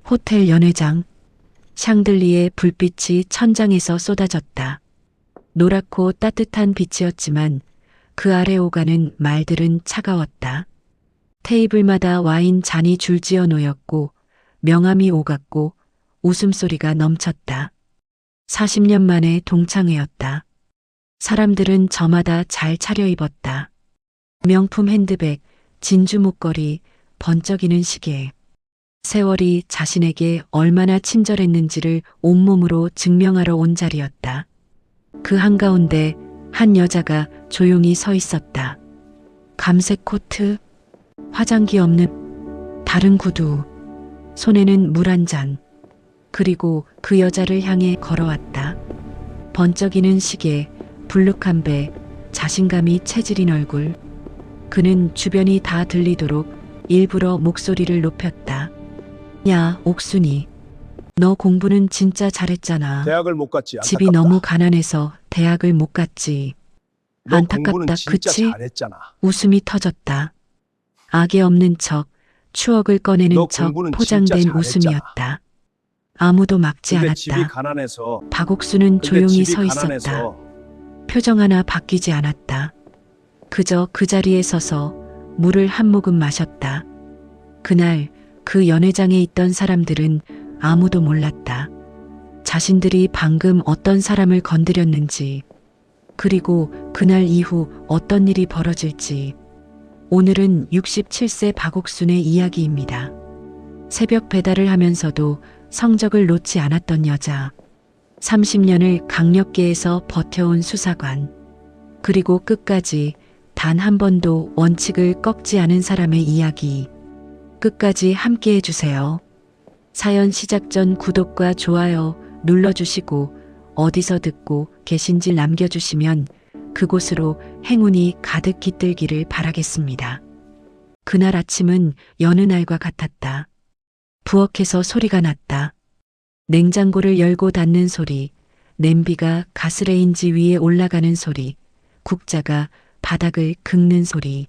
호텔 연회장. 샹들리에 불빛이 천장에서 쏟아졌다. 노랗고 따뜻한 빛이었지만 그 아래 오가는 말들은 차가웠다. 테이블마다 와인 잔이 줄지어 놓였고 명암이 오갔고 웃음소리가 넘쳤다. 40년 만에 동창회였다. 사람들은 저마다 잘 차려입었다. 명품 핸드백, 진주 목걸이, 번쩍이는 시계. 세월이 자신에게 얼마나 친절했는지를 온몸으로 증명하러 온 자리였다. 그 한가운데 한 여자가 조용히 서 있었다. 감색 코트, 화장기 없는 다른 구두, 손에는 물 한 잔. 그리고 그 여자를 향해 걸어왔다. 번쩍이는 시계, 불룩한 배, 자신감이 체질인 얼굴. 그는 주변이 다 들리도록 일부러 목소리를 높였다. 야, 옥순이. 너 공부는 진짜 잘했잖아. 대학을 못 갔지. 집이 안타깝다. 너무 가난해서 대학을 못 갔지. 너 안타깝다, 공부는 진짜 그치? 잘했잖아. 웃음이 터졌다. 악의 없는 척, 추억을 꺼내는 너 척 공부는 포장된 진짜 잘했잖아. 웃음이었다. 아무도 막지 근데 집이 않았다. 가난해서. 박옥수는 근데 조용히 집이 서 있었다. 가난해서. 표정 하나 바뀌지 않았다. 그저 그 자리에 서서 물을 한 모금 마셨다. 그날 그 연회장에 있던 사람들은 아무도 몰랐다. 자신들이 방금 어떤 사람을 건드렸는지, 그리고 그날 이후 어떤 일이 벌어질지. 오늘은 67세 박옥순의 이야기입니다. 새벽 배달을 하면서도 성적을 놓지 않았던 여자. 30년을 강력계에서 버텨온 수사관. 그리고 끝까지 단 한 번도 원칙을 꺾지 않은 사람의 이야기. 끝까지 함께 해주세요. 사연 시작 전 구독과 좋아요 눌러주시고 어디서 듣고 계신지 남겨주시면 그곳으로 행운이 가득 깃들기를 바라겠습니다. 그날 아침은 여느 날과 같았다. 부엌에서 소리가 났다. 냉장고를 열고 닫는 소리, 냄비가 가스레인지 위에 올라가는 소리, 국자가 바닥을 긁는 소리.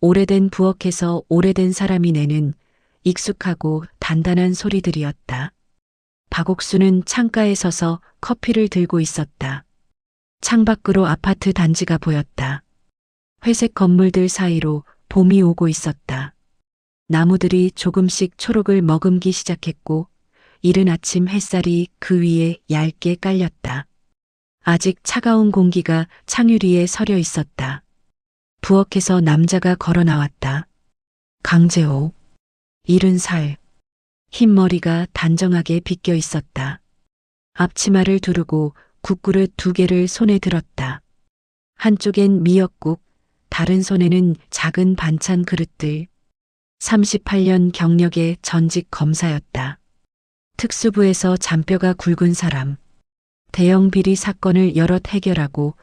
오래된 부엌에서 오래된 사람이 내는 익숙하고 단단한 소리들이었다. 박옥수는 창가에 서서 커피를 들고 있었다. 창밖으로 아파트 단지가 보였다. 회색 건물들 사이로 봄이 오고 있었다. 나무들이 조금씩 초록을 머금기 시작했고 이른 아침 햇살이 그 위에 얇게 깔렸다. 아직 차가운 공기가 창유리에 서려 있었다. 부엌에서 남자가 걸어 나왔다. 강재호. 70살. 흰 머리가 단정하게 빗겨 있었다. 앞치마를 두르고 국그릇 2개를 손에 들었다. 한쪽엔 미역국, 다른 손에는 작은 반찬 그릇들. 38년 경력의 전직 검사였다. 특수부에서 잔뼈가 굵은 사람. 대형 비리 사건을 여럿 해결하고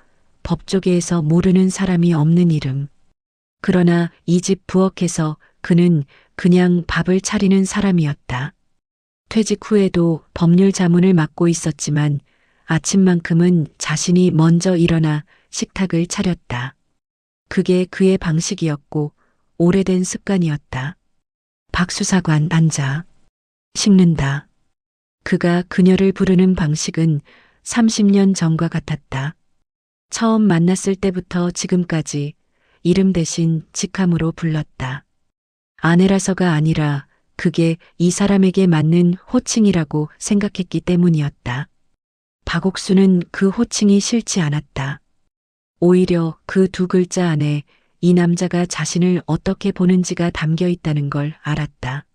법조계에서 모르는 사람이 없는 이름. 그러나 이 집 부엌에서 그는 그냥 밥을 차리는 사람이었다. 퇴직 후에도 법률 자문을 맡고 있었지만 아침만큼은 자신이 먼저 일어나 식탁을 차렸다. 그게 그의 방식이었고 오래된 습관이었다. 박 수사관 앉아. 식는다. 그가 그녀를 부르는 방식은 30년 전과 같았다. 처음 만났을 때부터 지금까지 이름 대신 직함으로 불렀다. 아내라서가 아니라 그게 이 사람에게 맞는 호칭이라고 생각했기 때문이었다. 박옥수는 그 호칭이 싫지 않았다. 오히려 그 2글자 안에 이 남자가 자신을 어떻게 보는지가 담겨 있다는 걸 알았다.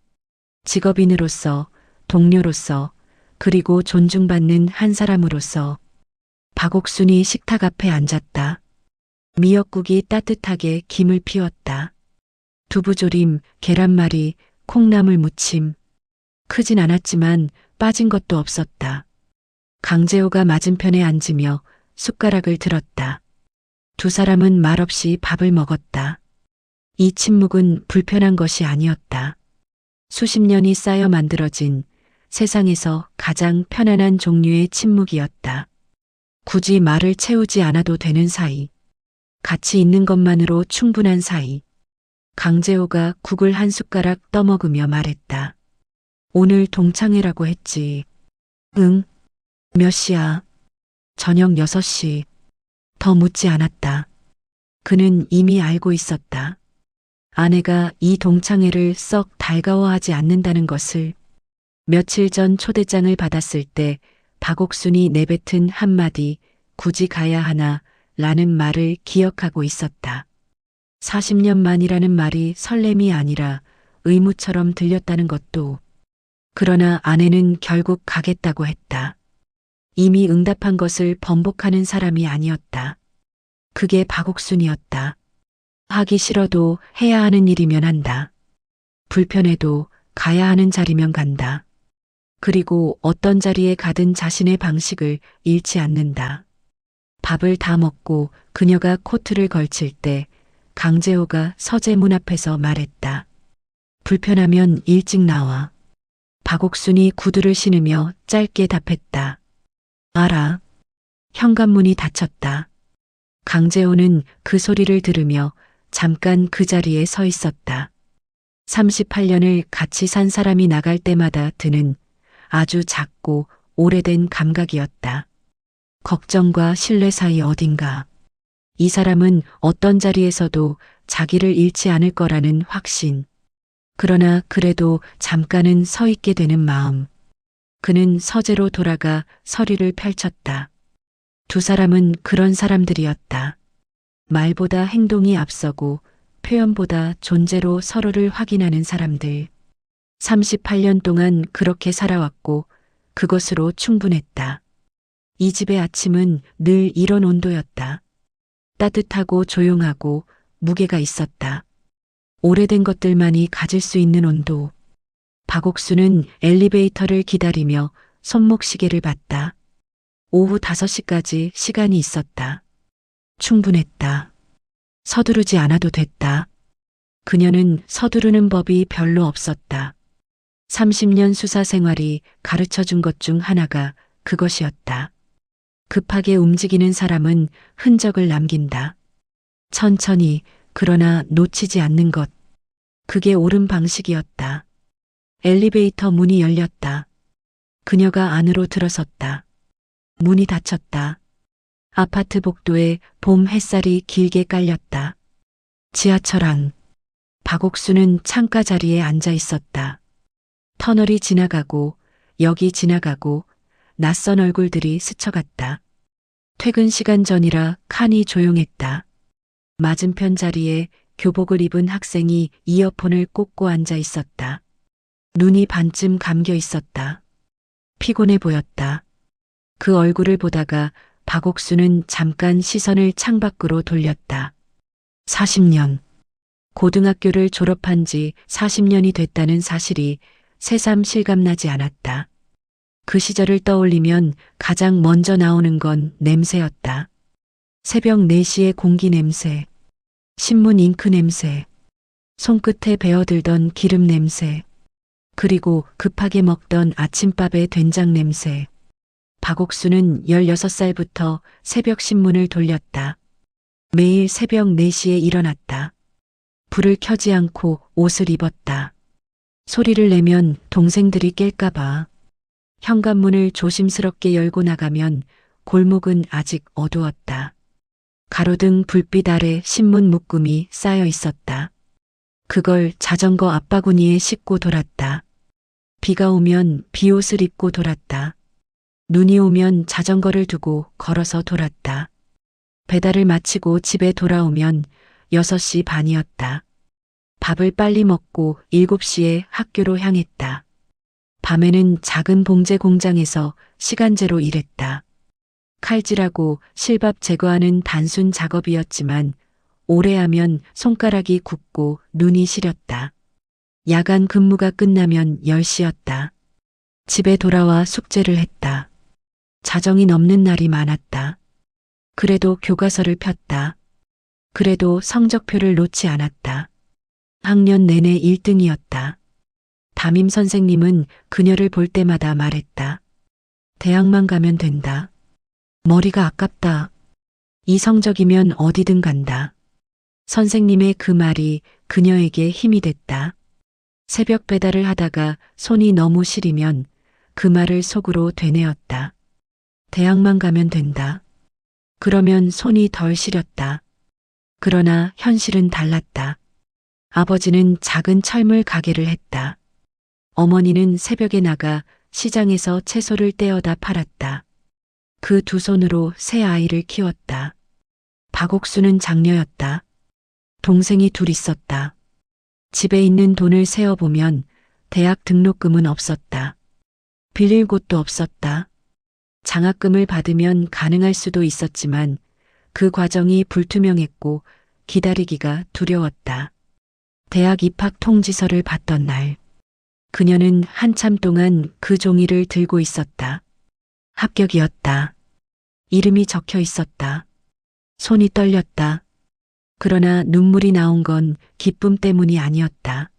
직업인으로서, 동료로서, 그리고 존중받는 한 사람으로서. 박옥순이 식탁 앞에 앉았다. 미역국이 따뜻하게 김을 피웠다. 두부조림, 계란말이, 콩나물 무침. 크진 않았지만 빠진 것도 없었다. 강재호가 맞은편에 앉으며 숟가락을 들었다. 2 사람은 말없이 밥을 먹었다. 이 침묵은 불편한 것이 아니었다. 수십 년이 쌓여 만들어진 세상에서 가장 편안한 종류의 침묵이었다. 굳이 말을 채우지 않아도 되는 사이. 같이 있는 것만으로 충분한 사이. 강재호가 국을 한 숟가락 떠먹으며 말했다. 오늘 동창회라고 했지. 응. 몇 시야? 저녁 6시. 더 묻지 않았다. 그는 이미 알고 있었다. 아내가 이 동창회를 썩 달가워하지 않는다는 것을. 며칠 전 초대장을 받았을 때 박옥순이 내뱉은 한마디 굳이 가야 하나 라는 말을 기억하고 있었다. 40년 만이라는 말이 설렘이 아니라 의무처럼 들렸다는 것도. 그러나 아내는 결국 가겠다고 했다. 이미 응답한 것을 번복하는 사람이 아니었다. 그게 박옥순이었다. 하기 싫어도 해야 하는 일이면 한다. 불편해도 가야 하는 자리면 간다. 그리고 어떤 자리에 가든 자신의 방식을 잃지 않는다. 밥을 다 먹고 그녀가 코트를 걸칠 때 강재호가 서재 문 앞에서 말했다. 불편하면 일찍 나와. 박옥순이 구두를 신으며 짧게 답했다. 알아. 현관문이 닫혔다. 강재호는 그 소리를 들으며 잠깐 그 자리에 서 있었다. 38년을 같이 산 사람이 나갈 때마다 드는 아주 작고 오래된 감각이었다. 걱정과 신뢰 사이 어딘가. 이 사람은 어떤 자리에서도 자기를 잃지 않을 거라는 확신. 그러나 그래도 잠깐은 서 있게 되는 마음. 그는 서재로 돌아가 서류를 펼쳤다. 두 사람은 그런 사람들이었다. 말보다 행동이 앞서고 표현보다 존재로 서로를 확인하는 사람들. 38년 동안 그렇게 살아왔고 그것으로 충분했다. 이 집의 아침은 늘 이런 온도였다. 따뜻하고 조용하고 무게가 있었다. 오래된 것들만이 가질 수 있는 온도. 박옥수는 엘리베이터를 기다리며 손목시계를 봤다. 오후 5시까지 시간이 있었다. 충분했다. 서두르지 않아도 됐다. 그녀는 서두르는 법이 별로 없었다. 30년 수사 생활이 가르쳐 준 것 중 하나가 그것이었다. 급하게 움직이는 사람은 흔적을 남긴다. 천천히, 그러나 놓치지 않는 것. 그게 옳은 방식이었다. 엘리베이터 문이 열렸다. 그녀가 안으로 들어섰다. 문이 닫혔다. 아파트 복도에 봄 햇살이 길게 깔렸다. 지하철 안. 박옥수는 창가 자리에 앉아 있었다. 터널이 지나가고 역이 지나가고 낯선 얼굴들이 스쳐갔다. 퇴근 시간 전이라 칸이 조용했다. 맞은편 자리에 교복을 입은 학생이 이어폰을 꽂고 앉아 있었다. 눈이 반쯤 감겨 있었다. 피곤해 보였다. 그 얼굴을 보다가 박옥수는 잠깐 시선을 창밖으로 돌렸다. 40년. 고등학교를 졸업한 지 40년이 됐다는 사실이 새삼 실감나지 않았다. 그 시절을 떠올리면 가장 먼저 나오는 건 냄새였다. 새벽 4시의 공기 냄새, 신문 잉크 냄새, 손끝에 배어들던 기름 냄새, 그리고 급하게 먹던 아침밥의 된장 냄새. 박옥수는 16살부터 새벽 신문을 돌렸다. 매일 새벽 4시에 일어났다. 불을 켜지 않고 옷을 입었다. 소리를 내면 동생들이 깰까봐. 현관문을 조심스럽게 열고 나가면 골목은 아직 어두웠다. 가로등 불빛 아래 신문 묶음이 쌓여 있었다. 그걸 자전거 앞바구니에 싣고 돌았다. 비가 오면 비옷을 입고 돌았다. 눈이 오면 자전거를 두고 걸어서 돌았다. 배달을 마치고 집에 돌아오면 6시 반이었다. 밥을 빨리 먹고 7시에 학교로 향했다. 밤에는 작은 봉제 공장에서 시간제로 일했다. 칼질하고 실밥 제거하는 단순 작업이었지만 오래 하면 손가락이 굽고 눈이 시렸다. 야간 근무가 끝나면 10시였다. 집에 돌아와 숙제를 했다. 자정이 넘는 날이 많았다. 그래도 교과서를 폈다. 그래도 성적표를 놓지 않았다. 학년 내내 1등이었다. 담임 선생님은 그녀를 볼 때마다 말했다. 대학만 가면 된다. 머리가 아깝다. 이 성적이면 어디든 간다. 선생님의 그 말이 그녀에게 힘이 됐다. 새벽 배달을 하다가 손이 너무 시리면 그 말을 속으로 되뇌었다. 대학만 가면 된다. 그러면 손이 덜 시렸다. 그러나 현실은 달랐다. 아버지는 작은 철물 가게를 했다. 어머니는 새벽에 나가 시장에서 채소를 떼어다 팔았다. 그 두 손으로 새 아이를 키웠다. 박옥수는 장녀였다. 동생이 둘 있었다. 집에 있는 돈을 세어보면 대학 등록금은 없었다. 빌릴 곳도 없었다. 장학금을 받으면 가능할 수도 있었지만 그 과정이 불투명했고 기다리기가 두려웠다. 대학 입학 통지서를 받던 날, 그녀는 한참 동안 그 종이를 들고 있었다. 합격이었다. 이름이 적혀 있었다. 손이 떨렸다. 그러나 눈물이 나온 건 기쁨 때문이 아니었다.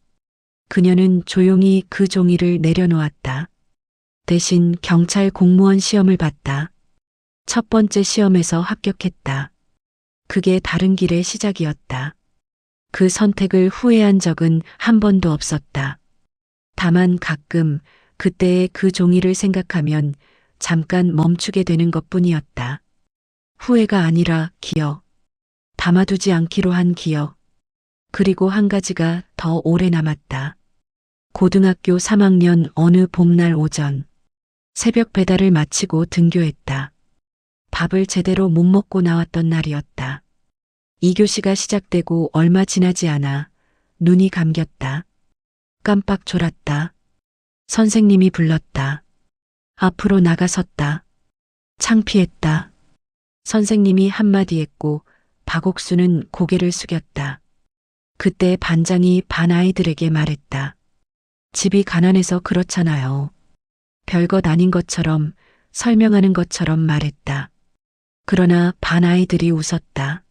그녀는 조용히 그 종이를 내려놓았다. 대신 경찰 공무원 시험을 봤다. 첫 번째 시험에서 합격했다. 그게 다른 길의 시작이었다. 그 선택을 후회한 적은 한 번도 없었다. 다만 가끔 그때의 그 종이를 생각하면 잠깐 멈추게 되는 것뿐이었다. 후회가 아니라 기억. 담아두지 않기로 한 기억. 그리고 한 가지가 더 오래 남았다. 고등학교 3학년 어느 봄날 오전. 새벽 배달을 마치고 등교했다. 밥을 제대로 못 먹고 나왔던 날이었다. 2교시가 시작되고 얼마 지나지 않아 눈이 감겼다. 깜빡 졸았다. 선생님이 불렀다. 앞으로 나가섰다. 창피했다. 선생님이 한마디 했고 박옥수는 고개를 숙였다. 그때 반장이 반 아이들에게 말했다. 집이 가난해서 그렇잖아요. 별것 아닌 것처럼 설명하는 것처럼 말했다. 그러나 반 아이들이 웃었다.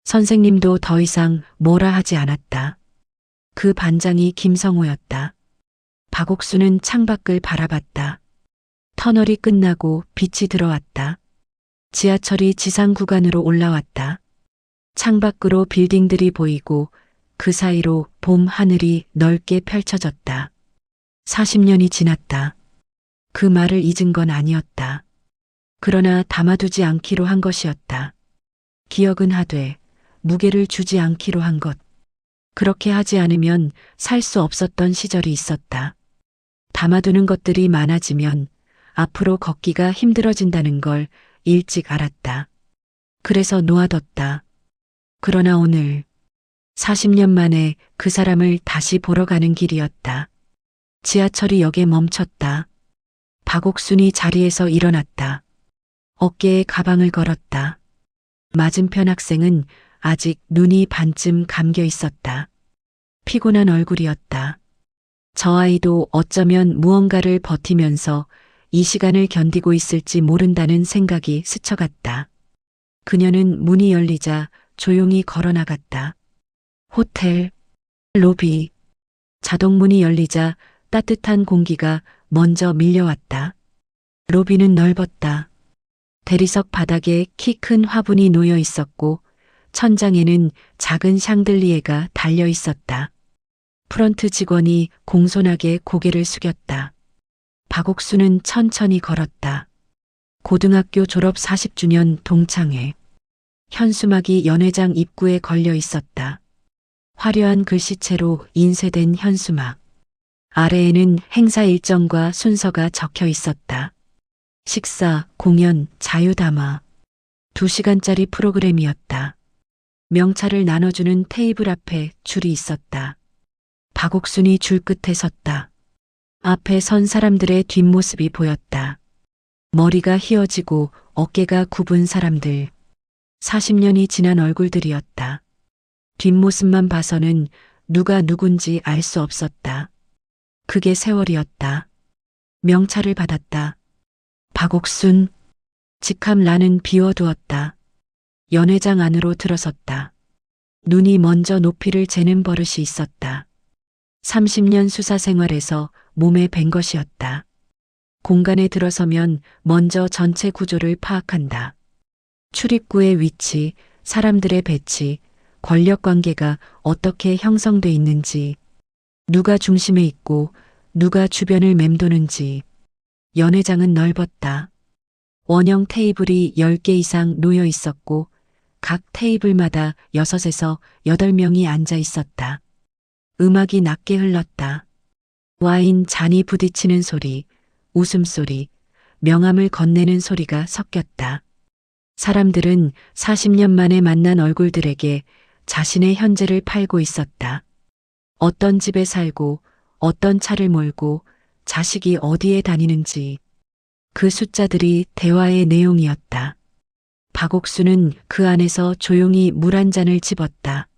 선생님도 더 이상 뭐라 하지 않았다. 그 반장이 김성호였다. 박옥수는 창밖을 바라봤다. 터널이 끝나고 빛이 들어왔다. 지하철이 지상 구간으로 올라왔다. 창밖으로 빌딩들이 보이고 그 사이로 봄 하늘이 넓게 펼쳐졌다. 40년이 지났다. 그 말을 잊은 건 아니었다. 그러나 담아두지 않기로 한 것이었다. 기억은 하되 무게를 주지 않기로 한 것. 그렇게 하지 않으면 살 수 없었던 시절이 있었다. 담아두는 것들이 많아지면 앞으로 걷기가 힘들어진다는 걸 일찍 알았다. 그래서 놓아뒀다. 그러나 오늘 40년 만에 그 사람을 다시 보러 가는 길이었다. 지하철이 역에 멈췄다. 박옥순이 자리에서 일어났다. 어깨에 가방을 걸었다. 맞은편 학생은 아직 눈이 반쯤 감겨 있었다. 피곤한 얼굴이었다. 저 아이도 어쩌면 무언가를 버티면서 이 시간을 견디고 있을지 모른다는 생각이 스쳐갔다. 그녀는 문이 열리자 조용히 걸어 나갔다. 호텔, 로비, 자동문이 열리자 따뜻한 공기가 먼저 밀려왔다. 로비는 넓었다. 대리석 바닥에 키 큰 화분이 놓여 있었고 천장에는 작은 샹들리에가 달려 있었다. 프런트 직원이 공손하게 고개를 숙였다. 박옥수는 천천히 걸었다. 고등학교 졸업 40주년 동창회. 현수막이 연회장 입구에 걸려 있었다. 화려한 글씨체로 인쇄된 현수막. 아래에는 행사 일정과 순서가 적혀 있었다. 식사, 공연, 자유담화. 2시간짜리 프로그램이었다. 명찰을 나눠주는 테이블 앞에 줄이 있었다. 박옥순이 줄 끝에 섰다. 앞에 선 사람들의 뒷모습이 보였다. 머리가 휘어지고 어깨가 굽은 사람들. 40년이 지난 얼굴들이었다. 뒷모습만 봐서는 누가 누군지 알 수 없었다. 그게 세월이었다. 명찰을 받았다. 박옥순. 직함 란은 비워두었다. 연회장 안으로 들어섰다. 눈이 먼저 높이를 재는 버릇이 있었다. 30년 수사 생활에서 몸에 밴 것이었다. 공간에 들어서면 먼저 전체 구조를 파악한다. 출입구의 위치, 사람들의 배치, 권력 관계가 어떻게 형성돼 있는지, 누가 중심에 있고 누가 주변을 맴도는지. 연회장은 넓었다. 원형 테이블이 10개 이상 놓여 있었고 각 테이블마다 6에서 8명이 앉아 있었다. 음악이 낮게 흘렀다. 와인 잔이 부딪히는 소리, 웃음소리, 명함을 건네는 소리가 섞였다. 사람들은 40년 만에 만난 얼굴들에게 자신의 현재를 팔고 있었다. 어떤 집에 살고, 어떤 차를 몰고, 자식이 어디에 다니는지. 그 숫자들이 대화의 내용이었다. 박옥수는 그 안에서 조용히 물 한 잔을 집었다.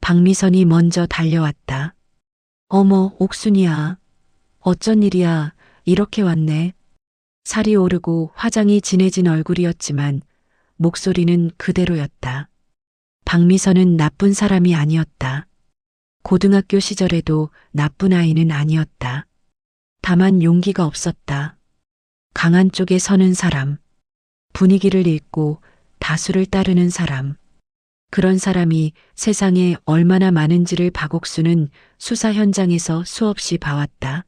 박미선이 먼저 달려왔다. 어머, 옥순이야. 어쩐 일이야. 이렇게 왔네. 살이 오르고 화장이 진해진 얼굴이었지만 목소리는 그대로였다. 박미선은 나쁜 사람이 아니었다. 고등학교 시절에도 나쁜 아이는 아니었다. 다만 용기가 없었다. 강한 쪽에 서는 사람, 분위기를 읽고 다수를 따르는 사람. 그런 사람이 세상에 얼마나 많은지를 박옥수는 수사 현장에서 수없이 봐왔다.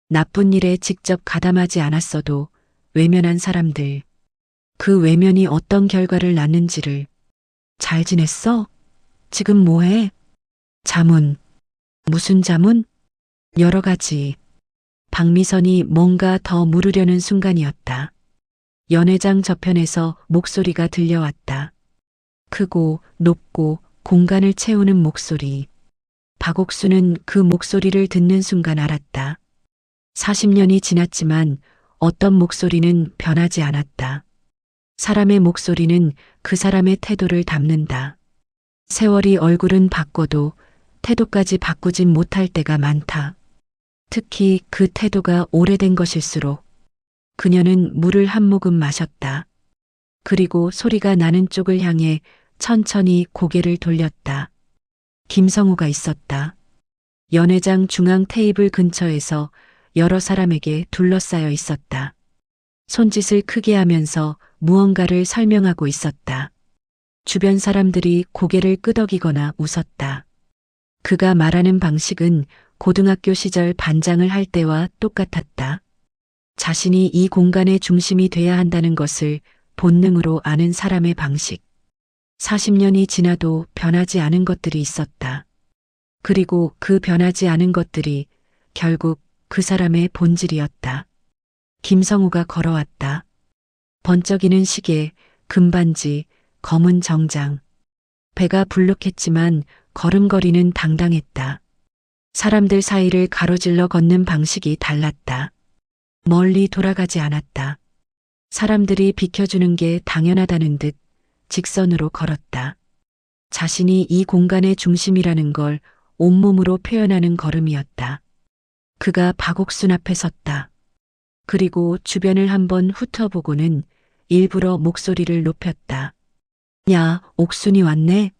나쁜 일에 직접 가담하지 않았어도 외면한 사람들. 그 외면이 어떤 결과를 낳는지를. 잘 지냈어? 지금 뭐해? 자문. 무슨 자문? 여러 가지. 박미선이 뭔가 더 물으려는 순간이었다. 연회장 저편에서 목소리가 들려왔다. 크고 높고 공간을 채우는 목소리. 박옥수는 그 목소리를 듣는 순간 알았다. 40년이 지났지만 어떤 목소리는 변하지 않았다. 사람의 목소리는 그 사람의 태도를 담는다. 세월이 얼굴은 바꿔도 태도까지 바꾸진 못할 때가 많다. 특히 그 태도가 오래된 것일수록. 그녀는 물을 한 모금 마셨다. 그리고 소리가 나는 쪽을 향해 천천히 고개를 돌렸다. 김성우가 있었다. 연회장 중앙 테이블 근처에서 여러 사람에게 둘러싸여 있었다. 손짓을 크게 하면서 무언가를 설명하고 있었다. 주변 사람들이 고개를 끄덕이거나 웃었다. 그가 말하는 방식은 고등학교 시절 반장을 할 때와 똑같았다. 자신이 이 공간의 중심이 돼야 한다는 것을 본능으로 아는 사람의 방식. 40년이 지나도 변하지 않은 것들이 있었다. 그리고 그 변하지 않은 것들이 결국 그 사람의 본질이었다. 김성우가 걸어왔다. 번쩍이는 시계, 금반지, 검은 정장. 배가 불룩했지만 걸음걸이는 당당했다. 사람들 사이를 가로질러 걷는 방식이 달랐다. 멀리 돌아가지 않았다. 사람들이 비켜주는 게 당연하다는 듯 직선으로 걸었다. 자신이 이 공간의 중심이라는 걸 온몸으로 표현하는 걸음이었다. 그가 박옥순 앞에 섰다. 그리고 주변을 한번 훑어보고는 일부러 목소리를 높였다. 야, 옥순이 왔네?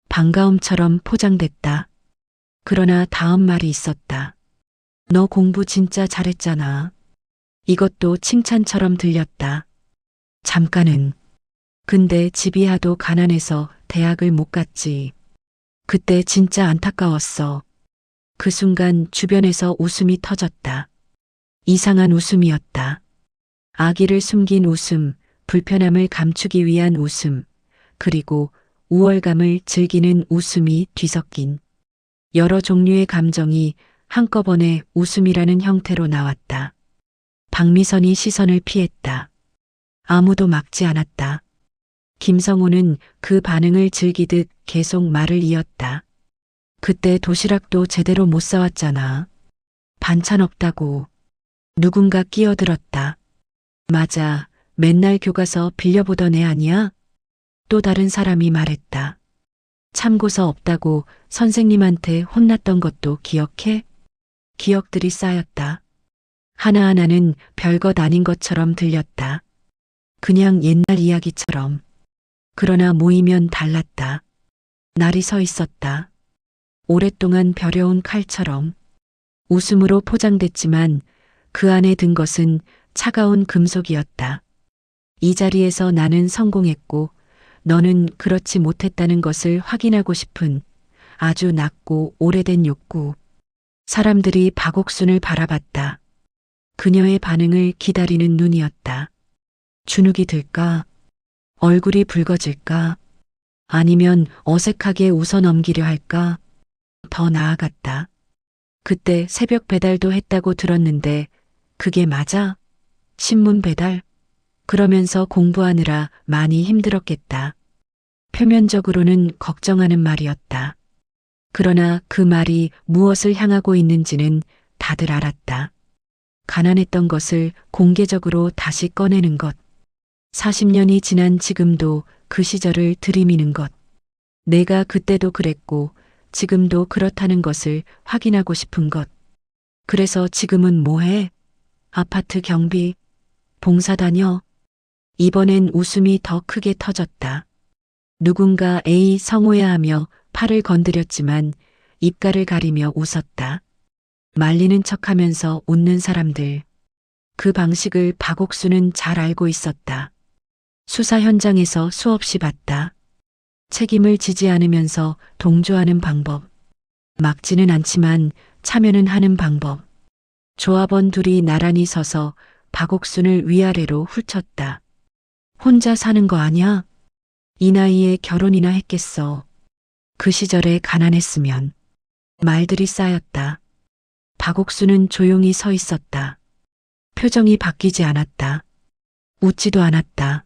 반가움처럼 포장됐다. 그러나 다음 말이 있었다. 너 공부 진짜 잘했잖아. 이것도 칭찬처럼 들렸다. 잠깐은. 근데 집이 하도 가난해서 대학을 못 갔지. 그때 진짜 안타까웠어. 그 순간 주변에서 웃음이 터졌다. 이상한 웃음이었다. 아기를 숨긴 웃음, 불편함을 감추기 위한 웃음, 그리고 우월감을 즐기는 웃음이 뒤섞인 여러 종류의 감정이 한꺼번에 웃음이라는 형태로 나왔다. 박미선이 시선을 피했다. 아무도 막지 않았다. 김성우는 그 반응을 즐기듯 계속 말을 이었다. 그때 도시락도 제대로 못 사왔잖아. 반찬 없다고. 누군가 끼어들었다. 맞아. 맨날 교과서 빌려보던 애 아니야? 또 다른 사람이 말했다. 참고서 없다고 선생님한테 혼났던 것도 기억해? 기억들이 쌓였다. 하나하나는 별것 아닌 것처럼 들렸다. 그냥 옛날 이야기처럼. 그러나 모이면 달랐다. 날이 서 있었다. 오랫동안 벼려온 칼처럼. 웃음으로 포장됐지만 그 안에 든 것은 차가운 금속이었다. 이 자리에서 나는 성공했고 너는 그렇지 못했다는 것을 확인하고 싶은 아주 낮고 오래된 욕구. 사람들이 박옥순을 바라봤다. 그녀의 반응을 기다리는 눈이었다. 주눅이 들까? 얼굴이 붉어질까? 아니면 어색하게 웃어 넘기려 할까? 더 나아갔다. 그때 새벽 배달도 했다고 들었는데 그게 맞아? 신문 배달? 그러면서 공부하느라 많이 힘들었겠다. 표면적으로는 걱정하는 말이었다. 그러나 그 말이 무엇을 향하고 있는지는 다들 알았다. 가난했던 것을 공개적으로 다시 꺼내는 것. 40년이 지난 지금도 그 시절을 들이미는 것. 내가 그때도 그랬고 지금도 그렇다는 것을 확인하고 싶은 것. 그래서 지금은 뭐해? 아파트 경비, 봉사 다녀. 이번엔 웃음이 더 크게 터졌다. 누군가 에이 성호야 하며 팔을 건드렸지만 입가를 가리며 웃었다. 말리는 척하면서 웃는 사람들. 그 방식을 박옥수는 잘 알고 있었다. 수사 현장에서 수없이 봤다. 책임을 지지 않으면서 동조하는 방법. 막지는 않지만 참여는 하는 방법. 조합원 둘이 나란히 서서 박옥순을 위아래로 훑쳤다. 혼자 사는 거 아냐? 이 나이에 결혼이나 했겠어. 그 시절에 가난했으면. 말들이 쌓였다. 박옥순은 조용히 서 있었다. 표정이 바뀌지 않았다. 웃지도 않았다.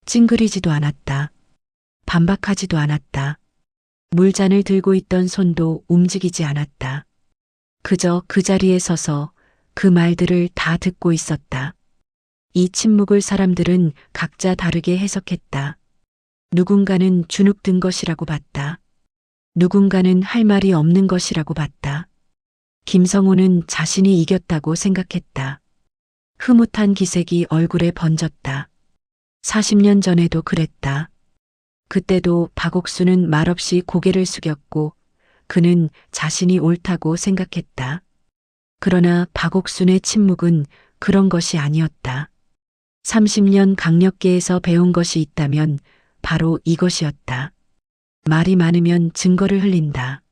찡그리지도 않았다. 반박하지도 않았다. 물잔을 들고 있던 손도 움직이지 않았다. 그저 그 자리에 서서 그 말들을 다 듣고 있었다. 이 침묵을 사람들은 각자 다르게 해석했다. 누군가는 주눅든 것이라고 봤다. 누군가는 할 말이 없는 것이라고 봤다. 김성호는 자신이 이겼다고 생각했다. 흐뭇한 기색이 얼굴에 번졌다. 40년 전에도 그랬다. 그때도 박옥수는 말없이 고개를 숙였고 그는 자신이 옳다고 생각했다. 그러나 박옥순의 침묵은 그런 것이 아니었다. 30년 강력계에서 배운 것이 있다면 바로 이것이었다. 말이 많으면 증거를 흘린다.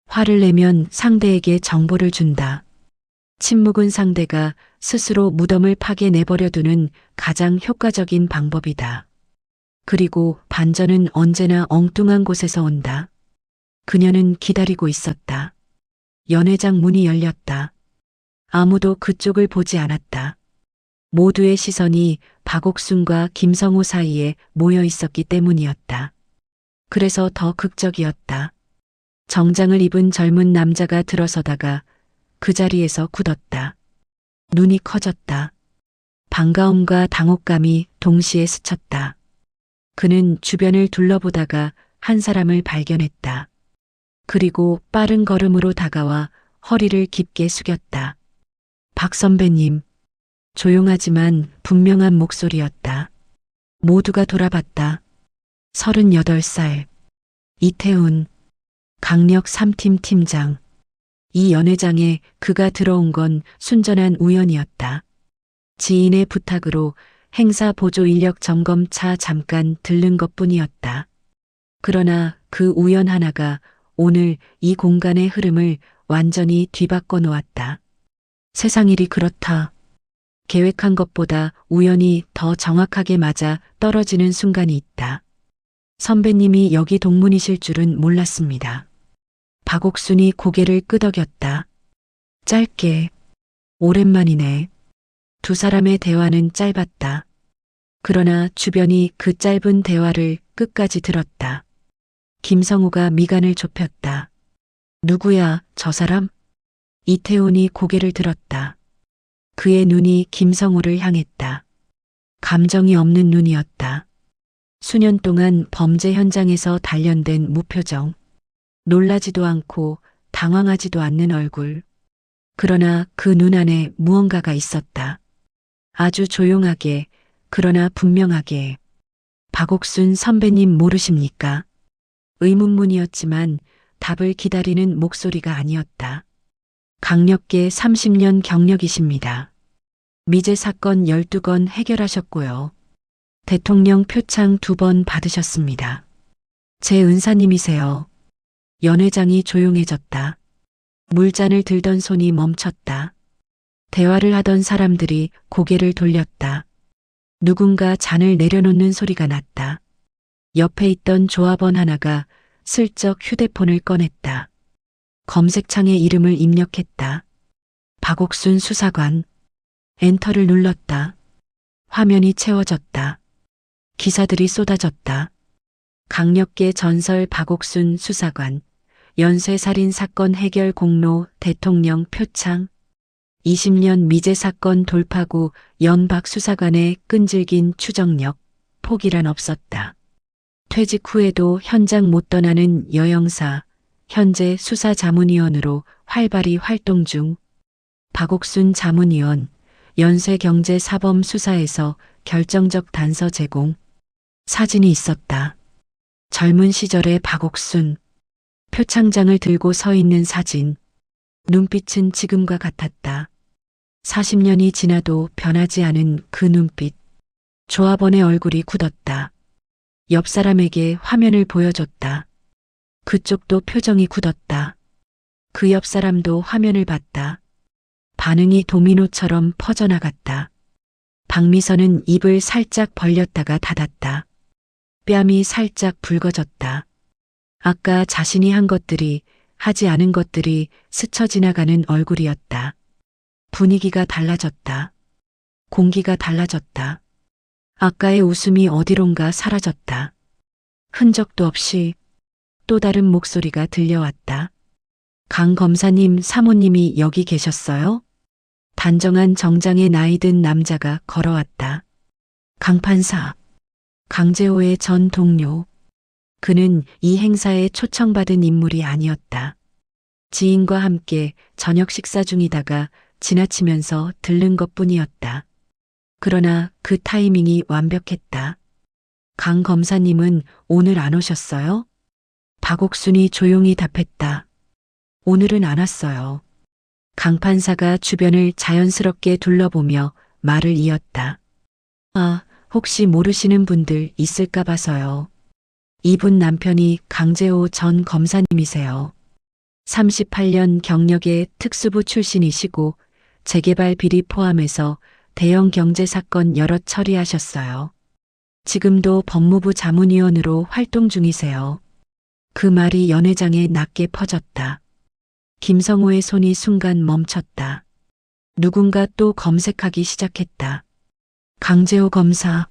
화를 내면 상대에게 정보를 준다. 침묵은 상대가 스스로 무덤을 파게 내버려두는 가장 효과적인 방법이다. 그리고 반전은 언제나 엉뚱한 곳에서 온다. 그녀는 기다리고 있었다. 연회장 문이 열렸다. 아무도 그쪽을 보지 않았다. 모두의 시선이 박옥순과 김성호 사이에 모여 있었기 때문이었다. 그래서 더 극적이었다. 정장을 입은 젊은 남자가 들어서다가 그 자리에서 굳었다. 눈이 커졌다. 반가움과 당혹감이 동시에 스쳤다. 그는 주변을 둘러보다가 한 사람을 발견했다. 그리고 빠른 걸음으로 다가와 허리를 깊게 숙였다. 박 선배님. 조용하지만 분명한 목소리였다. 모두가 돌아봤다. 38살. 이태훈. 강력 3팀 팀장. 이 연회장에 그가 들어온 건 순전한 우연이었다. 지인의 부탁으로 행사 보조 인력 점검차 잠깐 들른 것뿐이었다. 그러나 그 우연 하나가 오늘 이 공간의 흐름을 완전히 뒤바꿔 놓았다. 세상 일이 그렇다. 계획한 것보다 우연히 더 정확하게 맞아 떨어지는 순간이 있다. 선배님이 여기 동문이실 줄은 몰랐습니다. 박옥순이 고개를 끄덕였다. 짧게. 오랜만이네. 두 사람의 대화는 짧았다. 그러나 주변이 그 짧은 대화를 끝까지 들었다. 김성우가 미간을 좁혔다. 누구야, 저 사람? 이태훈이 고개를 들었다. 그의 눈이 김성우를 향했다. 감정이 없는 눈이었다. 수년 동안 범죄 현장에서 단련된 무표정. 놀라지도 않고 당황하지도 않는 얼굴. 그러나 그 눈 안에 무언가가 있었다. 아주 조용하게, 그러나 분명하게. 박옥순 선배님 모르십니까? 의문문이었지만 답을 기다리는 목소리가 아니었다. 강력계 30년 경력이십니다. 미제 사건 12건 해결하셨고요. 대통령 표창 2번 받으셨습니다. 제 은사님이세요. 연회장이 조용해졌다. 물잔을 들던 손이 멈췄다. 대화를 하던 사람들이 고개를 돌렸다. 누군가 잔을 내려놓는 소리가 났다. 옆에 있던 조합원 하나가 슬쩍 휴대폰을 꺼냈다. 검색창에 이름을 입력했다. 박옥순 수사관. 엔터를 눌렀다. 화면이 채워졌다. 기사들이 쏟아졌다. 강력계 전설 박옥순 수사관. 연쇄살인 사건 해결 공로 대통령 표창. 20년 미제 사건 돌파구 연박 수사관의 끈질긴 추적력. 포기란 없었다. 퇴직 후에도 현장 못 떠나는 여영사. 현재 수사자문위원으로 활발히 활동 중. 박옥순 자문위원. 연쇄경제사범 수사에서 결정적 단서 제공. 사진이 있었다. 젊은 시절의 박옥순. 표창장을 들고 서 있는 사진. 눈빛은 지금과 같았다. 40년이 지나도 변하지 않은 그 눈빛. 조합원의 얼굴이 굳었다. 옆 사람에게 화면을 보여줬다. 그쪽도 표정이 굳었다. 그 옆 사람도 화면을 봤다. 반응이 도미노처럼 퍼져나갔다. 박미선은 입을 살짝 벌렸다가 닫았다. 뺨이 살짝 붉어졌다. 아까 자신이 한 것들이, 하지 않은 것들이 스쳐 지나가는 얼굴이었다. 분위기가 달라졌다. 공기가 달라졌다. 아까의 웃음이 어디론가 사라졌다. 흔적도 없이 또 다른 목소리가 들려왔다. 강 검사님 사모님이 여기 계셨어요? 단정한 정장의 나이든 남자가 걸어왔다. 강 판사. 강재호의 전 동료. 그는 이 행사에 초청받은 인물이 아니었다. 지인과 함께 저녁 식사 중이다가 지나치면서 들른 것뿐이었다. 그러나 그 타이밍이 완벽했다. 강 검사님은 오늘 안 오셨어요? 박옥순이 조용히 답했다. 오늘은 안 왔어요. 강 판사가 주변을 자연스럽게 둘러보며 말을 이었다. 아, 혹시 모르시는 분들 있을까 봐서요. 이분 남편이 강재호 전 검사님이세요. 38년 경력의 특수부 출신이시고 재개발 비리 포함해서 대형 경제 사건 여러 처리하셨어요. 지금도 법무부 자문위원으로 활동 중이세요. 그 말이 연회장에 낮게 퍼졌다. 김성호의 손이 순간 멈췄다. 누군가 또 검색하기 시작했다. 강재호 검사,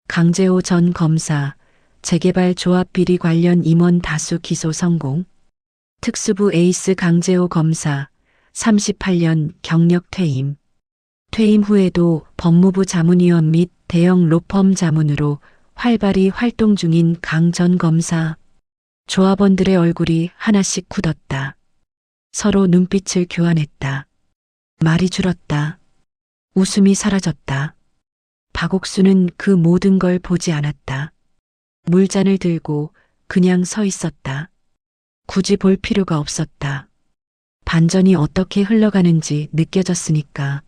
강재호 전 검사, 재개발 조합 비리 관련 임원 다수 기소 성공. 특수부 에이스 강재호 검사, 38년 경력 퇴임. 퇴임 후에도 법무부 자문위원 및 대형 로펌 자문으로 활발히 활동 중인 강 전 검사. 조합원들의 얼굴이 하나씩 굳었다. 서로 눈빛을 교환했다. 말이 줄었다. 웃음이 사라졌다. 박옥순은 그 모든 걸 보지 않았다. 물잔을 들고 그냥 서 있었다. 굳이 볼 필요가 없었다. 반전이 어떻게 흘러가는지 느껴졌으니까.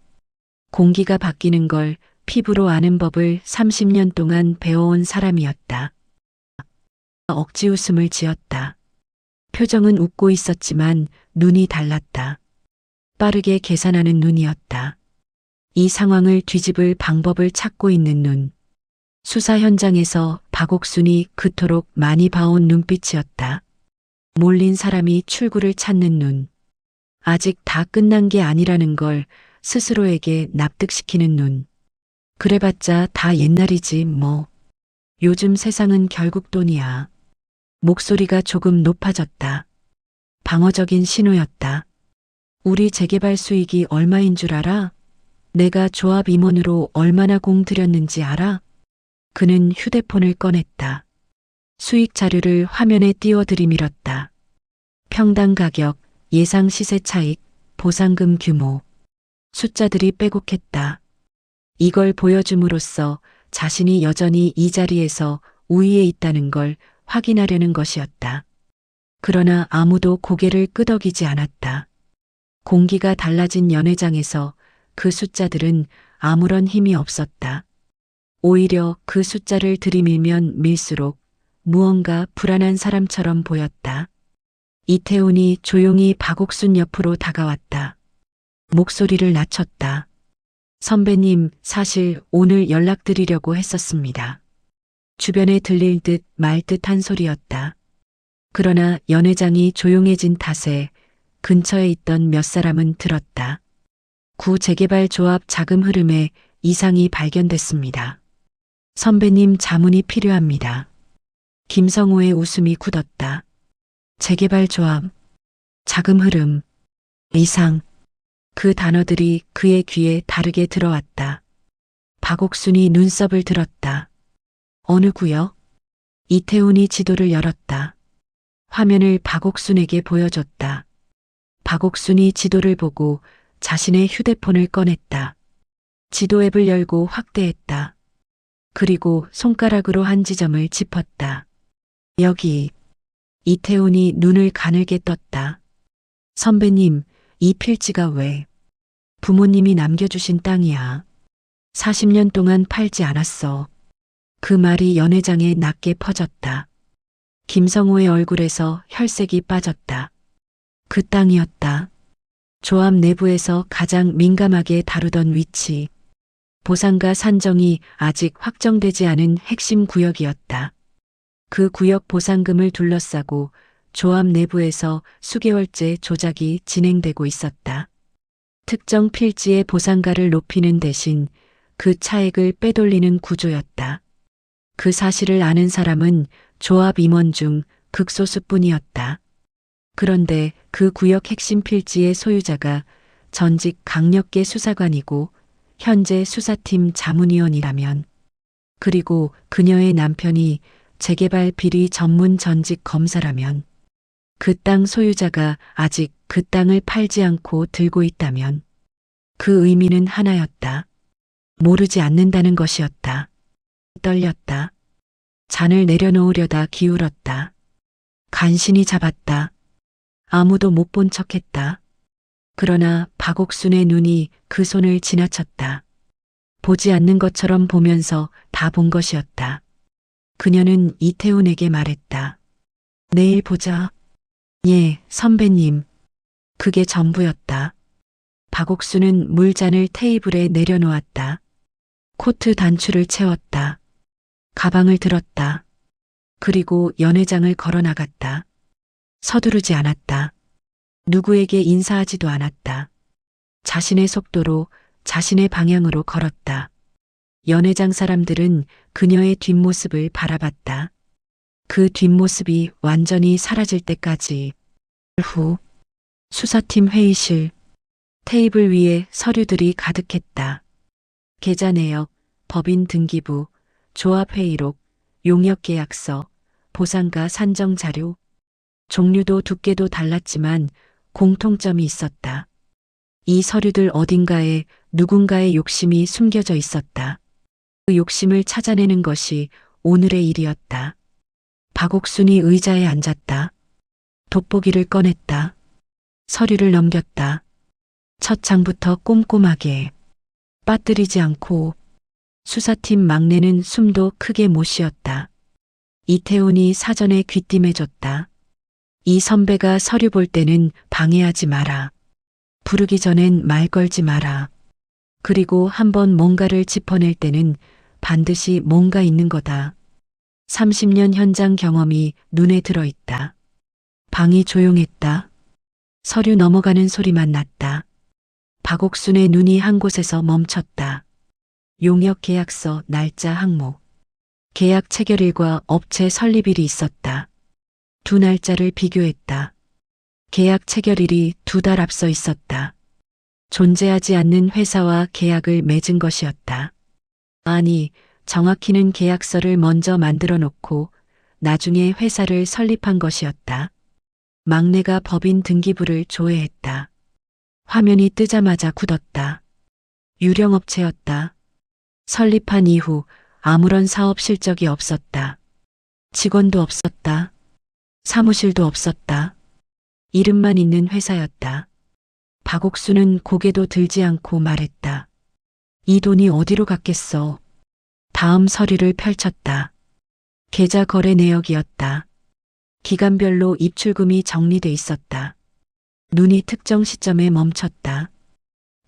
공기가 바뀌는 걸 피부로 아는 법을 30년 동안 배워온 사람이었다. 억지 웃음을 지었다. 표정은 웃고 있었지만 눈이 달랐다. 빠르게 계산하는 눈이었다. 이 상황을 뒤집을 방법을 찾고 있는 눈. 수사 현장에서 박옥순이 그토록 많이 봐온 눈빛이었다. 몰린 사람이 출구를 찾는 눈. 아직 다 끝난 게 아니라는 걸 스스로에게 납득시키는 눈. 그래봤자 다 옛날이지 뭐. 요즘 세상은 결국 돈이야. 목소리가 조금 높아졌다. 방어적인 신호였다. 우리 재개발 수익이 얼마인 줄 알아? 내가 조합 임원으로 얼마나 공 들였는지 알아? 그는 휴대폰을 꺼냈다. 수익 자료를 화면에 띄워 들이밀었다. 평당 가격, 예상 시세 차익, 보상금 규모. 숫자들이 빼곡했다. 이걸 보여줌으로써 자신이 여전히 이 자리에서 우위에 있다는 걸 확인하려는 것이었다. 그러나 아무도 고개를 끄덕이지 않았다. 공기가 달라진 연회장에서 그 숫자들은 아무런 힘이 없었다. 오히려 그 숫자를 들이밀면 밀수록 무언가 불안한 사람처럼 보였다. 이태훈이 조용히 박옥순 옆으로 다가왔다. 목소리를 낮췄다. 선배님, 사실 오늘 연락드리려고 했었습니다. 주변에 들릴 듯 말 듯한 소리였다. 그러나 연회장이 조용해진 탓에 근처에 있던 몇 사람은 들었다. 구 재개발 조합 자금 흐름에 이상이 발견됐습니다. 선배님 자문이 필요합니다. 김성호의 웃음이 굳었다. 재개발 조합, 자금 흐름, 이상. 그 단어들이 그의 귀에 다르게 들어왔다. 박옥순이 눈썹을 들었다. 어느 구역? 이태훈이 지도를 열었다. 화면을 박옥순에게 보여줬다. 박옥순이 지도를 보고 자신의 휴대폰을 꺼냈다. 지도 앱을 열고 확대했다. 그리고 손가락으로 한 지점을 짚었다. 여기. 이태훈이 눈을 가늘게 떴다. 선배님, 이 필지가 왜? 부모님이 남겨주신 땅이야. 40년 동안 팔지 않았어. 그 말이 연회장에 낮게 퍼졌다. 김성호의 얼굴에서 혈색이 빠졌다. 그 땅이었다. 조합 내부에서 가장 민감하게 다루던 위치. 보상과 산정이 아직 확정되지 않은 핵심 구역이었다. 그 구역 보상금을 둘러싸고 조합 내부에서 수개월째 조작이 진행되고 있었다. 특정 필지의 보상가를 높이는 대신 그 차액을 빼돌리는 구조였다. 그 사실을 아는 사람은 조합 임원 중 극소수뿐이었다. 그런데 그 구역 핵심 필지의 소유자가 전직 강력계 수사관이고 현재 수사팀 자문위원이라면, 그리고 그녀의 남편이 재개발 비리 전문 전직 검사라면, 그 땅 소유자가 아직 그 땅을 팔지 않고 들고 있다면 그 의미는 하나였다. 모르지 않는다는 것이었다. 떨렸다. 잔을 내려놓으려다 기울었다. 간신히 잡았다. 아무도 못 본 척했다. 그러나 박옥순의 눈이 그 손을 지나쳤다. 보지 않는 것처럼 보면서 다 본 것이었다. 그녀는 이태훈에게 말했다. 내일 보자. 예, 선배님. 그게 전부였다. 박옥순은 물잔을 테이블에 내려놓았다. 코트 단추를 채웠다. 가방을 들었다. 그리고 연회장을 걸어 나갔다. 서두르지 않았다. 누구에게 인사하지도 않았다. 자신의 속도로, 자신의 방향으로 걸었다. 연회장 사람들은 그녀의 뒷모습을 바라봤다. 그 뒷모습이 완전히 사라질 때까지. 후, 수사팀 회의실. 테이블 위에 서류들이 가득했다. 계좌 내역, 법인 등기부, 조합회의록, 용역계약서, 보상가 산정 자료. 종류도 두께도 달랐지만 공통점이 있었다. 이 서류들 어딘가에 누군가의 욕심이 숨겨져 있었다. 그 욕심을 찾아내는 것이 오늘의 일이었다. 박옥순이 의자에 앉았다. 돋보기를 꺼냈다. 서류를 넘겼다. 첫 장부터 꼼꼼하게. 빠뜨리지 않고. 수사팀 막내는 숨도 크게 못 쉬었다. 이태훈이 사전에 귀띔해줬다. 이 선배가 서류 볼 때는 방해하지 마라. 부르기 전엔 말 걸지 마라. 그리고 한번 뭔가를 짚어낼 때는 반드시 뭔가 있는 거다. 30년 현장 경험이 눈에 들어있다. 방이 조용했다. 서류 넘어가는 소리만 났다. 박옥순의 눈이 한 곳에서 멈췄다. 용역 계약서 날짜 항목. 계약 체결일과 업체 설립일이 있었다. 두 날짜를 비교했다. 계약 체결일이 2달 앞서 있었다. 존재하지 않는 회사와 계약을 맺은 것이었다. 아니, 정확히는 계약서를 먼저 만들어 놓고 나중에 회사를 설립한 것이었다. 막내가 법인 등기부를 조회했다. 화면이 뜨자마자 굳었다. 유령업체였다. 설립한 이후 아무런 사업 실적이 없었다. 직원도 없었다. 사무실도 없었다. 이름만 있는 회사였다. 박옥순은 고개도 들지 않고 말했다. 이 돈이 어디로 갔겠어. 다음 서류를 펼쳤다. 계좌 거래 내역이었다. 기간별로 입출금이 정리돼 있었다. 눈이 특정 시점에 멈췄다.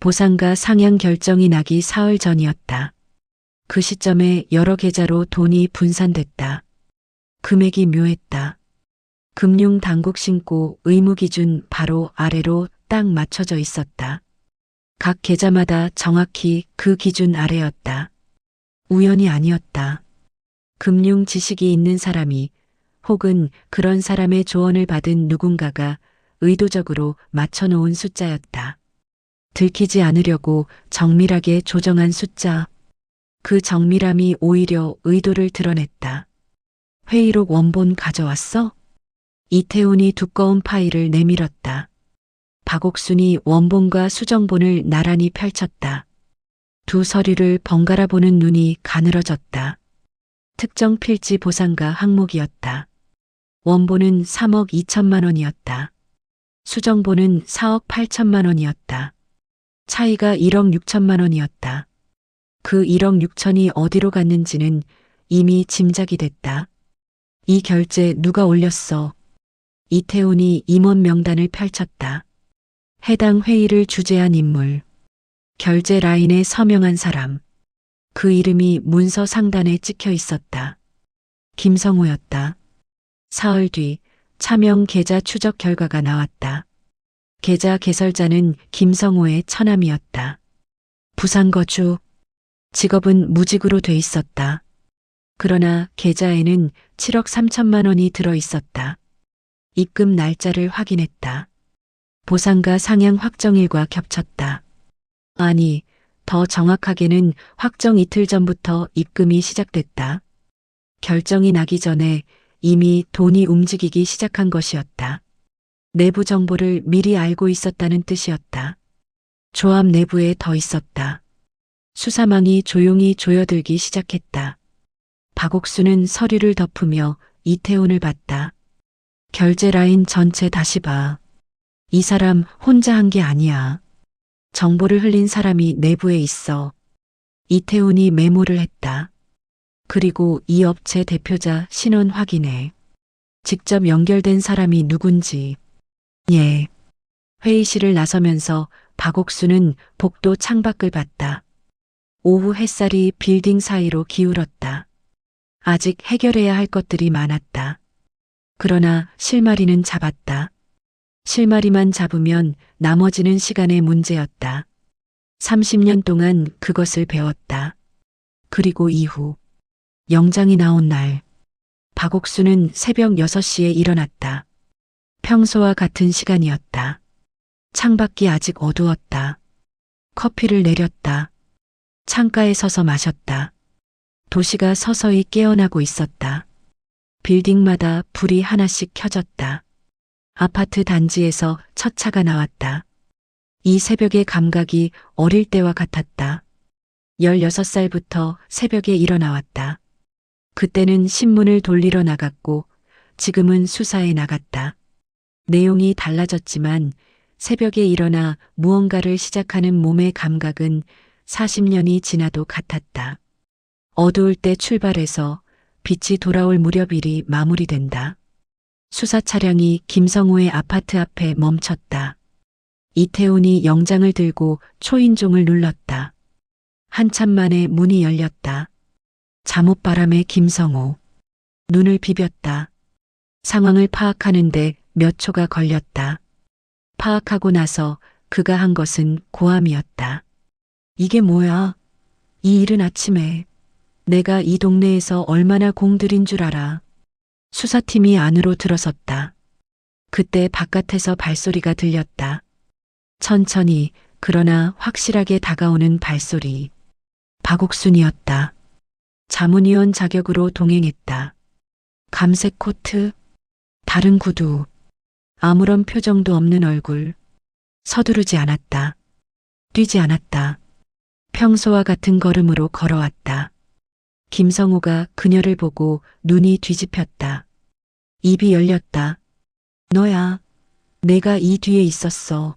보상과 상향 결정이 나기 사흘 전이었다. 그 시점에 여러 계좌로 돈이 분산됐다. 금액이 묘했다. 금융 당국 신고 의무 기준 바로 아래로 딱 맞춰져 있었다. 각 계좌마다 정확히 그 기준 아래였다. 우연이 아니었다. 금융 지식이 있는 사람이 혹은 그런 사람의 조언을 받은 누군가가 의도적으로 맞춰놓은 숫자였다. 들키지 않으려고 정밀하게 조정한 숫자. 그 정밀함이 오히려 의도를 드러냈다. 회의록 원본 가져왔어? 이태훈이 두꺼운 파일을 내밀었다. 박옥순이 원본과 수정본을 나란히 펼쳤다. 두 서류를 번갈아 보는 눈이 가늘어졌다. 특정 필지 보상과 항목이었다. 원본은 3억 2천만 원이었다. 수정본은 4억 8천만 원이었다. 차이가 1억 6천만 원이었다. 그 1억 6천이 어디로 갔는지는 이미 짐작이 됐다. 이 결제 누가 올렸어? 이태훈이 임원 명단을 펼쳤다. 해당 회의를 주재한 인물. 결제 라인에 서명한 사람. 그 이름이 문서 상단에 찍혀 있었다. 김성호였다. 사흘 뒤 차명 계좌 추적 결과가 나왔다. 계좌 개설자는 김성호의 처남이었다. 부산거주. 직업은 무직으로 돼 있었다. 그러나 계좌에는 7억 3천만 원이 들어 있었다. 입금 날짜를 확인했다. 보상과 상향 확정일과 겹쳤다. 아니, 더 정확하게는 확정 이틀 전부터 입금이 시작됐다. 결정이 나기 전에 이미 돈이 움직이기 시작한 것이었다. 내부 정보를 미리 알고 있었다는 뜻이었다. 조합 내부에 더 있었다. 수사망이 조용히 조여들기 시작했다. 박옥수는 서류를 덮으며 이태훈을 봤다. 결제 라인 전체 다시 봐. 이 사람 혼자 한 게 아니야. 정보를 흘린 사람이 내부에 있어. 이태훈이 메모를 했다. 그리고 이 업체 대표자 신원 확인해. 직접 연결된 사람이 누군지. 예. 회의실을 나서면서 박옥수는 복도 창밖을 봤다. 오후 햇살이 빌딩 사이로 기울었다. 아직 해결해야 할 것들이 많았다. 그러나 실마리는 잡았다. 실마리만 잡으면 나머지는 시간의 문제였다. 30년 동안 그것을 배웠다. 그리고 이후 영장이 나온 날 박옥수는 새벽 6시에 일어났다. 평소와 같은 시간이었다. 창밖이 아직 어두웠다. 커피를 내렸다. 창가에 서서 마셨다. 도시가 서서히 깨어나고 있었다. 빌딩마다 불이 하나씩 켜졌다. 아파트 단지에서 첫 차가 나왔다. 이 새벽의 감각이 어릴 때와 같았다. 16살부터 새벽에 일어나왔다. 그때는 신문을 돌리러 나갔고 지금은 수사에 나갔다. 내용이 달라졌지만 새벽에 일어나 무언가를 시작하는 몸의 감각은 40년이 지나도 같았다. 어두울 때 출발해서 빛이 돌아올 무렵 일이 마무리된다. 수사 차량이 김성호의 아파트 앞에 멈췄다. 이태훈이 영장을 들고 초인종을 눌렀다. 한참 만에 문이 열렸다. 잠옷바람에 김성호. 눈을 비볐다. 상황을 파악하는데 몇 초가 걸렸다. 파악하고 나서 그가 한 것은 고함이었다. 이게 뭐야? 이 이른 아침에 내가 이 동네에서 얼마나 공들인 줄 알아. 수사팀이 안으로 들어섰다. 그때 바깥에서 발소리가 들렸다. 천천히 그러나 확실하게 다가오는 발소리. 박옥순이었다. 자문위원 자격으로 동행했다. 감색 코트, 다른 구두, 아무런 표정도 없는 얼굴. 서두르지 않았다. 뛰지 않았다. 평소와 같은 걸음으로 걸어왔다. 김성호가 그녀를 보고 눈이 뒤집혔다. 입이 열렸다. 너야. 내가 이 뒤에 있었어.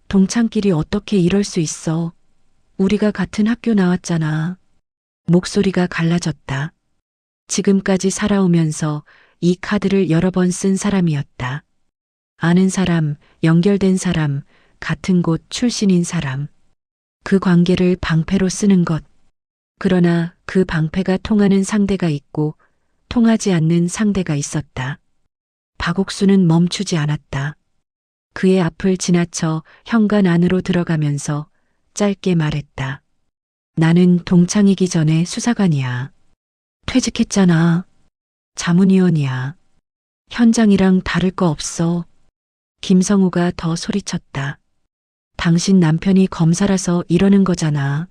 동창끼리 어떻게 이럴 수 있어. 우리가 같은 학교 나왔잖아. 목소리가 갈라졌다. 지금까지 살아오면서 이 카드를 여러 번 쓴 사람이었다. 아는 사람, 연결된 사람, 같은 곳 출신인 사람. 그 관계를 방패로 쓰는 것. 그러나 그 방패가 통하는 상대가 있고 통하지 않는 상대가 있었다. 박옥수는 멈추지 않았다. 그의 앞을 지나쳐 현관 안으로 들어가면서 짧게 말했다. 나는 동창이기 전에 수사관이야. 퇴직했잖아. 자문위원이야. 현장이랑 다를 거 없어. 김성우가 더 소리쳤다. 당신 남편이 검사라서 이러는 거잖아.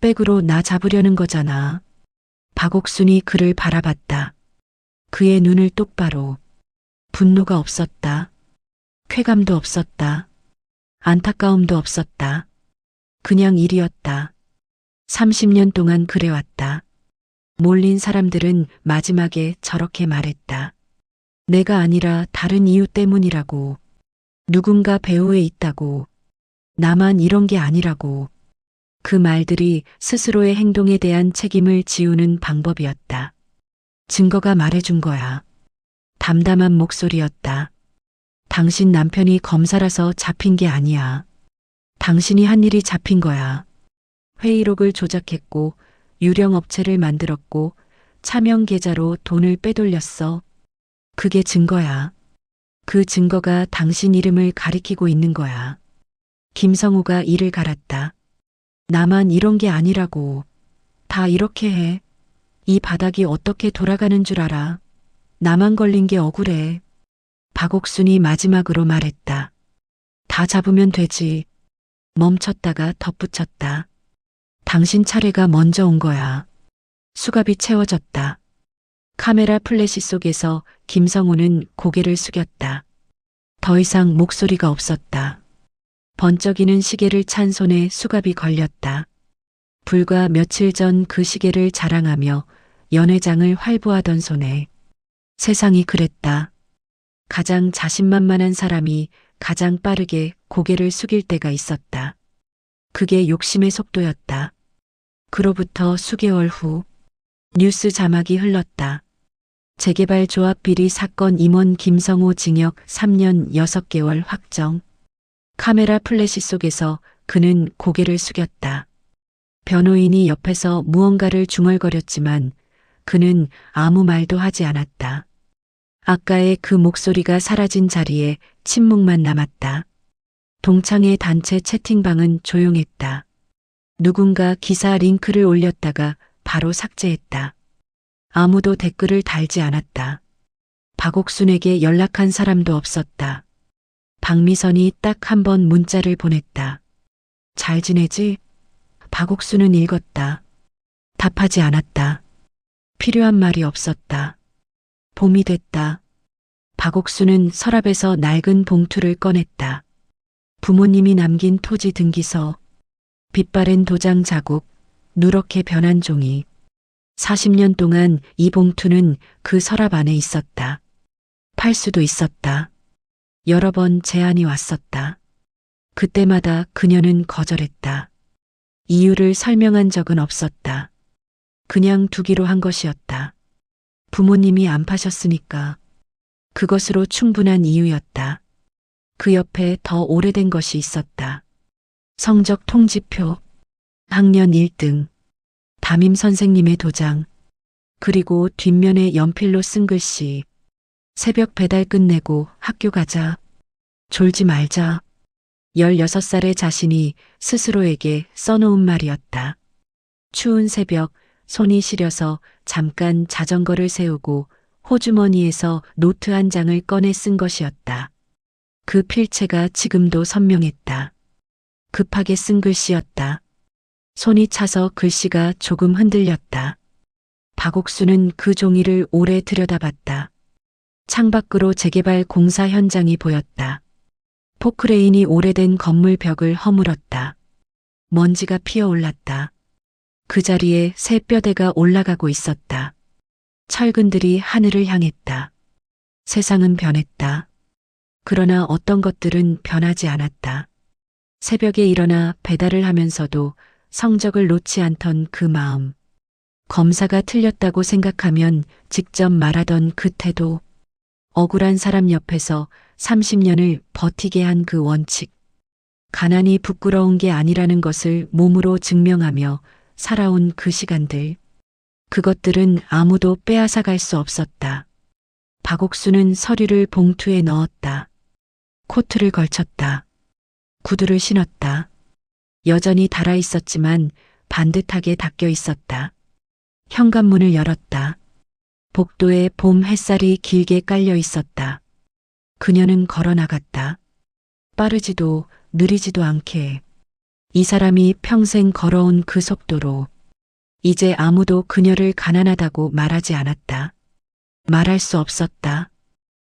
백으로 나 잡으려는 거잖아. 박옥순이 그를 바라봤다. 그의 눈을 똑바로. 분노가 없었다. 쾌감도 없었다. 안타까움도 없었다. 그냥 일이었다. 30년 동안 그래왔다. 몰린 사람들은 마지막에 저렇게 말했다. 내가 아니라 다른 이유 때문이라고. 누군가 배후에 있다고. 나만 이런 게 아니라고. 그 말들이 스스로의 행동에 대한 책임을 지우는 방법이었다. 증거가 말해준 거야. 담담한 목소리였다. 당신 남편이 검사라서 잡힌 게 아니야. 당신이 한 일이 잡힌 거야. 회의록을 조작했고 유령 업체를 만들었고 차명 계좌로 돈을 빼돌렸어. 그게 증거야. 그 증거가 당신 이름을 가리키고 있는 거야. 김성우가 이를 갈았다. 나만 이런 게 아니라고. 다 이렇게 해. 이 바닥이 어떻게 돌아가는 줄 알아. 나만 걸린 게 억울해. 박옥순이 마지막으로 말했다. 다 잡으면 되지. 멈췄다가 덧붙였다. 당신 차례가 먼저 온 거야. 수갑이 채워졌다. 카메라 플래시 속에서 김성우는 고개를 숙였다. 더 이상 목소리가 없었다. 번쩍이는 시계를 찬 손에 수갑이 걸렸다. 불과 며칠 전 그 시계를 자랑하며 연회장을 활보하던 손에. 세상이 그랬다. 가장 자신만만한 사람이 가장 빠르게 고개를 숙일 때가 있었다. 그게 욕심의 속도였다. 그로부터 수개월 후 뉴스 자막이 흘렀다. 재개발 조합 비리 사건 임원 김성우 징역 3년 6개월 확정. 카메라 플래시 속에서 그는 고개를 숙였다. 변호인이 옆에서 무언가를 중얼거렸지만 그는 아무 말도 하지 않았다. 아까의 그 목소리가 사라진 자리에 침묵만 남았다. 동창의 단체 채팅방은 조용했다. 누군가 기사 링크를 올렸다가 바로 삭제했다. 아무도 댓글을 달지 않았다. 박옥순에게 연락한 사람도 없었다. 박미선이 딱 한 번 문자를 보냈다. 잘 지내지? 박옥순은 읽었다. 답하지 않았다. 필요한 말이 없었다. 봄이 됐다. 박옥순은 서랍에서 낡은 봉투를 꺼냈다. 부모님이 남긴 토지 등기서, 빛바랜 도장 자국, 누렇게 변한 종이. 40년 동안 이 봉투는 그 서랍 안에 있었다. 팔 수도 있었다. 여러 번 제안이 왔었다. 그때마다 그녀는 거절했다. 이유를 설명한 적은 없었다. 그냥 두기로 한 것이었다. 부모님이 안 파셨으니까. 그것으로 충분한 이유였다. 그 옆에 더 오래된 것이 있었다. 성적 통지표, 학년 1등, 담임 선생님의 도장, 그리고 뒷면에 연필로 쓴 글씨. 새벽 배달 끝내고 학교 가자. 졸지 말자. 16살의 자신이 스스로에게 써놓은 말이었다. 추운 새벽 손이 시려서 잠깐 자전거를 세우고 호주머니에서 노트 한 장을 꺼내 쓴 것이었다. 그 필체가 지금도 선명했다. 급하게 쓴 글씨였다. 손이 차서 글씨가 조금 흔들렸다. 박옥수는 그 종이를 오래 들여다봤다. 창밖으로 재개발 공사 현장이 보였다. 포크레인이 오래된 건물 벽을 허물었다. 먼지가 피어올랐다. 그 자리에 새 뼈대가 올라가고 있었다. 철근들이 하늘을 향했다. 세상은 변했다. 그러나 어떤 것들은 변하지 않았다. 새벽에 일어나 배달을 하면서도 성적을 놓지 않던 그 마음. 검사가 틀렸다고 생각하면 직접 말하던 그 태도. 억울한 사람 옆에서 30년을 버티게 한 그 원칙. 가난이 부끄러운 게 아니라는 것을 몸으로 증명하며 살아온 그 시간들. 그것들은 아무도 빼앗아 갈 수 없었다. 박옥수는 서류를 봉투에 넣었다. 코트를 걸쳤다. 구두를 신었다. 여전히 달아 있었지만 반듯하게 닦여 있었다. 현관문을 열었다. 복도에 봄 햇살이 길게 깔려 있었다. 그녀는 걸어 나갔다. 빠르지도 느리지도 않게. 이 사람이 평생 걸어온 그 속도로. 이제 아무도 그녀를 가난하다고 말하지 않았다. 말할 수 없었다.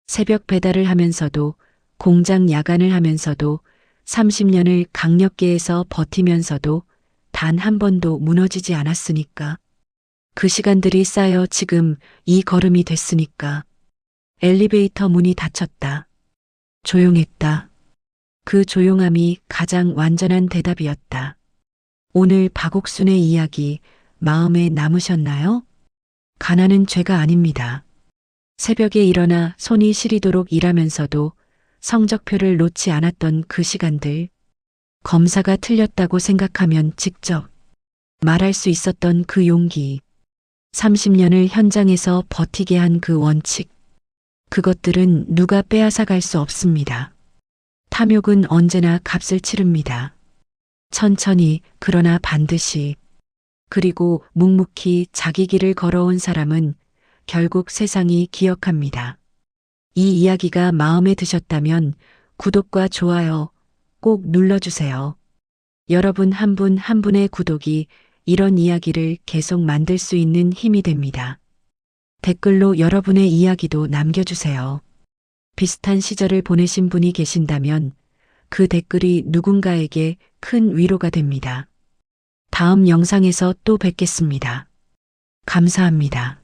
새벽 배달을 하면서도, 공장 야간을 하면서도, 30년을 강력계에서 버티면서도 단 한 번도 무너지지 않았으니까. 그 시간들이 쌓여 지금 이 걸음이 됐으니까. 엘리베이터 문이 닫혔다. 조용했다. 그 조용함이 가장 완전한 대답이었다. 오늘 박옥순의 이야기 마음에 남으셨나요? 가난은 죄가 아닙니다. 새벽에 일어나 손이 시리도록 일하면서도 성적표를 놓지 않았던 그 시간들. 검사가 틀렸다고 생각하면 직접 말할 수 있었던 그 용기. 30년을 현장에서 버티게 한 그 원칙. 그것들은 누가 빼앗아 갈 수 없습니다. 탐욕은 언제나 값을 치릅니다. 천천히, 그러나 반드시. 그리고 묵묵히 자기 길을 걸어온 사람은 결국 세상이 기억합니다. 이 이야기가 마음에 드셨다면 구독과 좋아요 꼭 눌러주세요. 여러분 한 분 한 분의 구독이 이런 이야기를 계속 만들 수 있는 힘이 됩니다. 댓글로 여러분의 이야기도 남겨주세요. 비슷한 시절을 보내신 분이 계신다면 그 댓글이 누군가에게 큰 위로가 됩니다. 다음 영상에서 또 뵙겠습니다. 감사합니다.